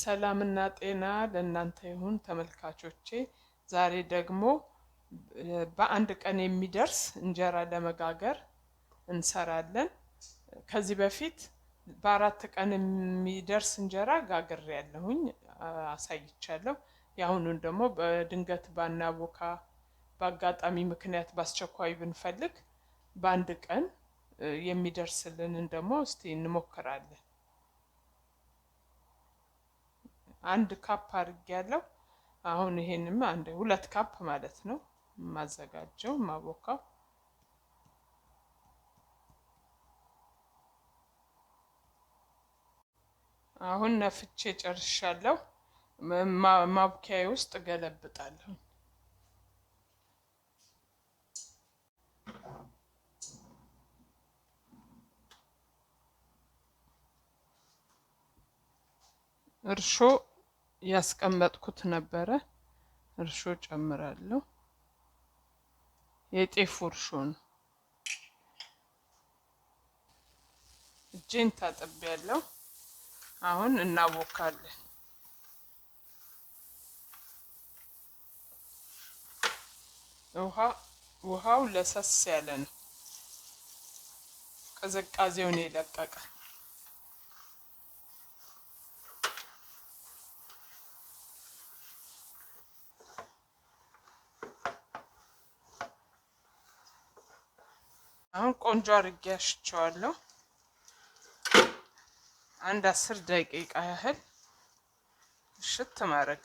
ሰላምና ጤና ለእናንተ ይሁን ተመልካቾቼ። ዛሬ ደግሞ በአንድ ቀን የሚደርስ እንጀራ ለመጋገር እንሰራለን። ከዚህ በፊት በአራት ቀን የሚደርስ እንጀራ ጋግሬያለሁኝ አሳይቻለሁ። ያሁኑን ደግሞ በድንገት ባናቦካ በአጋጣሚ ምክንያት ባስቸኳይ ብንፈልግ በአንድ ቀን የሚደርስልንን ደግሞ እስቲ እንሞክራለን። አንድ ካፕ አድርጌያለሁ። አሁን ይሄንም አንድ 2 ካፕ ማለት ነው ማዘጋጀው ማቦካው። አሁን ነፍቼ ጨርሻለሁ። ማብኪያዬ ውስጥ ገለብጣለሁ። እርሾ ያስቀመጥኩት ነበረ። እርሾ ጨምራለሁ። የጤፍ እርሾ ነው። እጄን ታጥቤያለሁ። አሁን እናቦካለን። ውሃው ለሰስ ያለ ነው። ቅዝቃዜውን የለቀቀ አሁን ቆንጆ አድርጌ አሽቸዋለሁ። አንድ 10 ደቂቃ ያህል እሽት ማድረግ።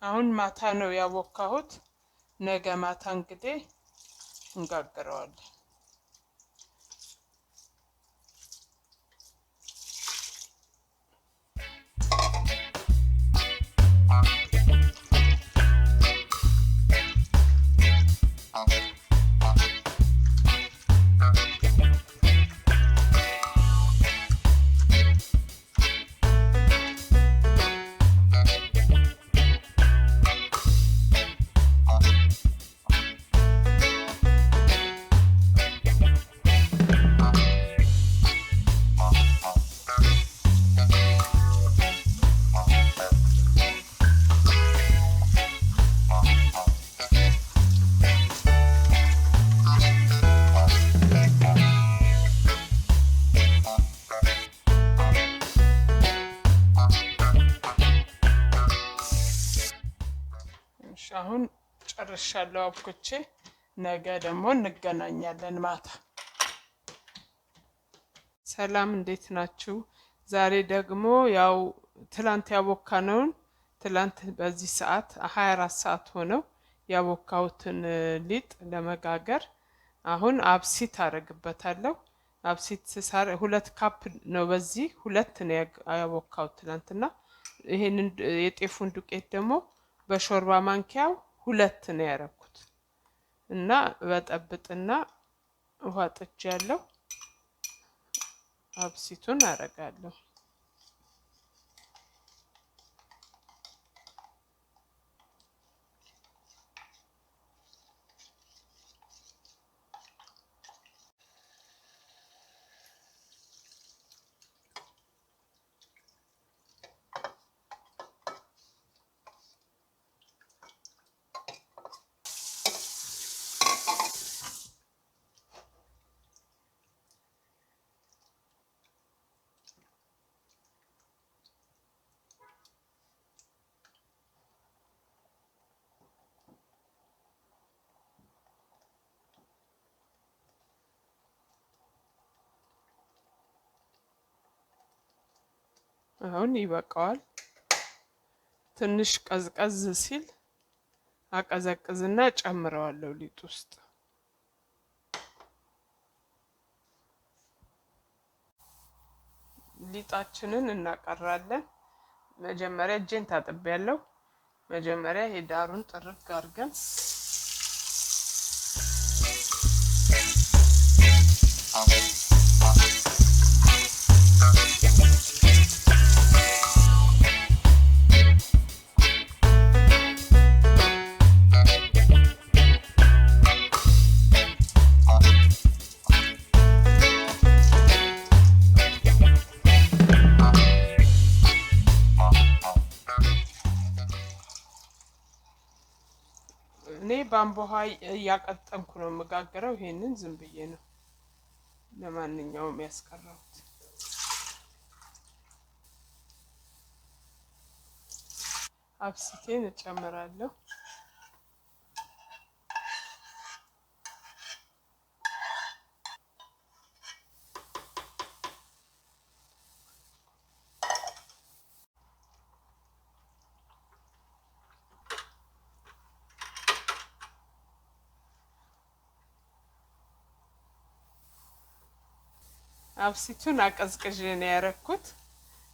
አሁን ማታ ነው ያቦካሁት። ነገ ማታ እንግዲህ እንጋግረዋለን። አሁን ጨርሻለሁ አብኩቼ። ነገ ደግሞ እንገናኛለን ማታ። ሰላም እንዴት ናችሁ? ዛሬ ደግሞ ያው ትላንት ያቦካነውን ትላንት በዚህ ሰዓት 24 ሰዓት ሆነው ያቦካውትን ሊጥ ለመጋገር አሁን አብሲት አደርግበታለሁ። አብሲት ሳር 2 ካፕ ነው። በዚህ 2 ነው ያቦካው ትላንትና። ይሄንን የጤፉን ዱቄት ደግሞ በሾርባ ማንኪያው 2 ነው ያረኩት እና በጠብጥና ውሃ ጥጃለሁ። አብሲቱን አረጋለሁ። አሁን ይበቃዋል። ትንሽ ቀዝቀዝ ሲል አቀዘቅዝና ጨምረዋለሁ ሊጥ ውስጥ። ሊጣችንን እናቀራለን። መጀመሪያ እጄን ታጥቤያለሁ። መጀመሪያ ዳሩን ጥርግ አድርገን በአምቦሃ ያቀጠንኩ ነው መጋገረው ይሄንን ዝም ብዬ ነው ለማንኛውም ያስቀረውት አብሲቴን እጨምራለሁ አብሲቱን አቀዝቅዤ ነው ያረኩት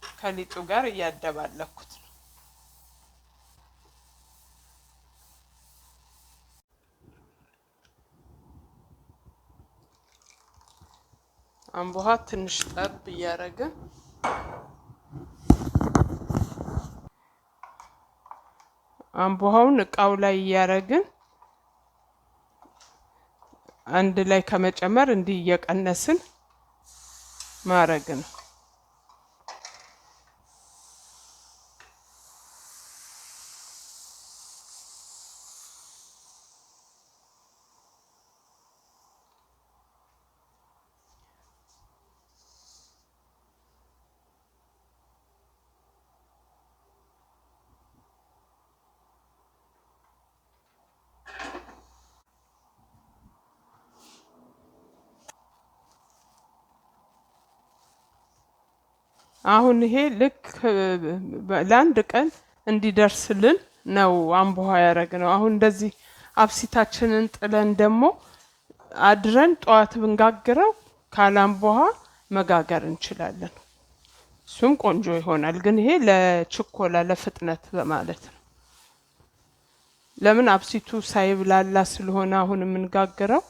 ከሊጡ ጋር ያደባለኩት ነው አምቦሃ ትንሽ ጠብ ያረገ አምቦሃውን እቃው ላይ ያረግን አንድ ላይ ከመጨመር እንዲህ እየቀነስን ማረግ ነው አሁን ይሄ ልክ ለአንድ ቀን እንዲደርስልን ነው አምቦሃ ያረግነው አሁን እንደዚህ አብሲታችንን ጥለን ደግሞ አድረን ጧት ብንጋግረው ካላምቦሃ መጋገር እንችላለን እሱም ቆንጆ ይሆናል ግን ይሄ ለችኮላ ለፍጥነት በማለት ነው ለምን አብሲቱ ሳይብላላ ስለሆነ አሁን የምንጋግረው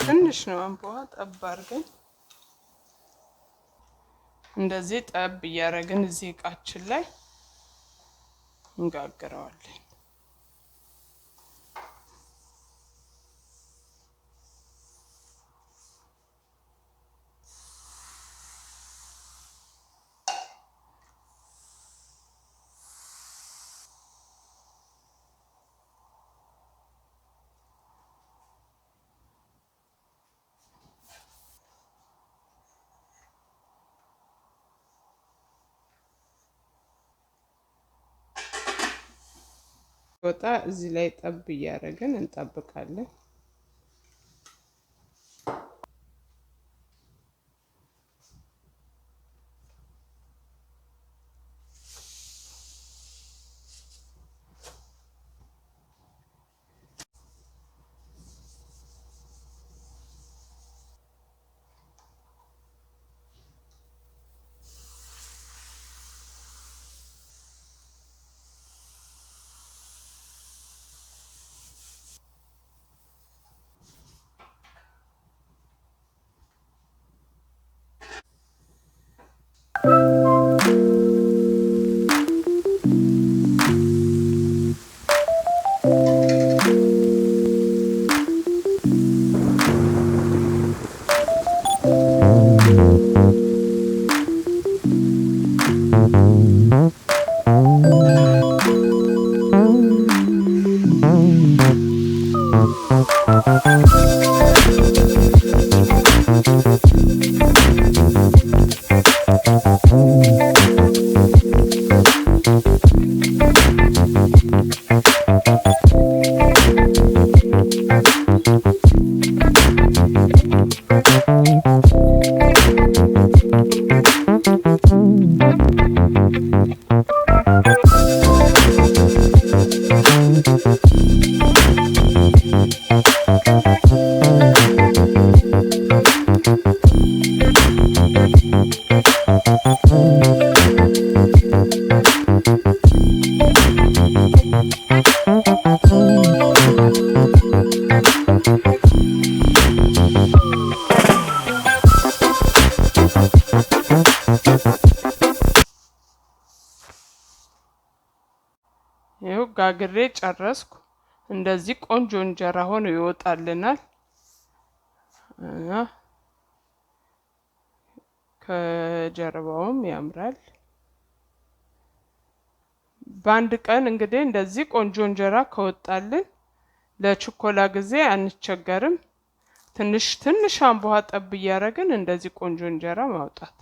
ትንሽ ነው አምቦሃ ጠብ አድርገን እንደዚህ ጠብ እያረግን እዚህ እቃችን ላይ እንጋግረዋለን ወጣ እዚህ ላይ ጠብ እያረግን እንጠብቃለን ይሄው ጋግሬ ጨረስኩ እንደዚህ ቆንጆ እንጀራ ሆኖ ይወጣልናል ከጀርባውም ያምራል ባንድ ቀን እንግዲህ እንደዚህ ቆንጆ እንጀራ ከወጣልን ለችኮላ ጊዜ አንቸገርም ትንሽ አንቧ ጠብ ያረግን እንደዚህ ቆንጆ እንጀራ ማውጣት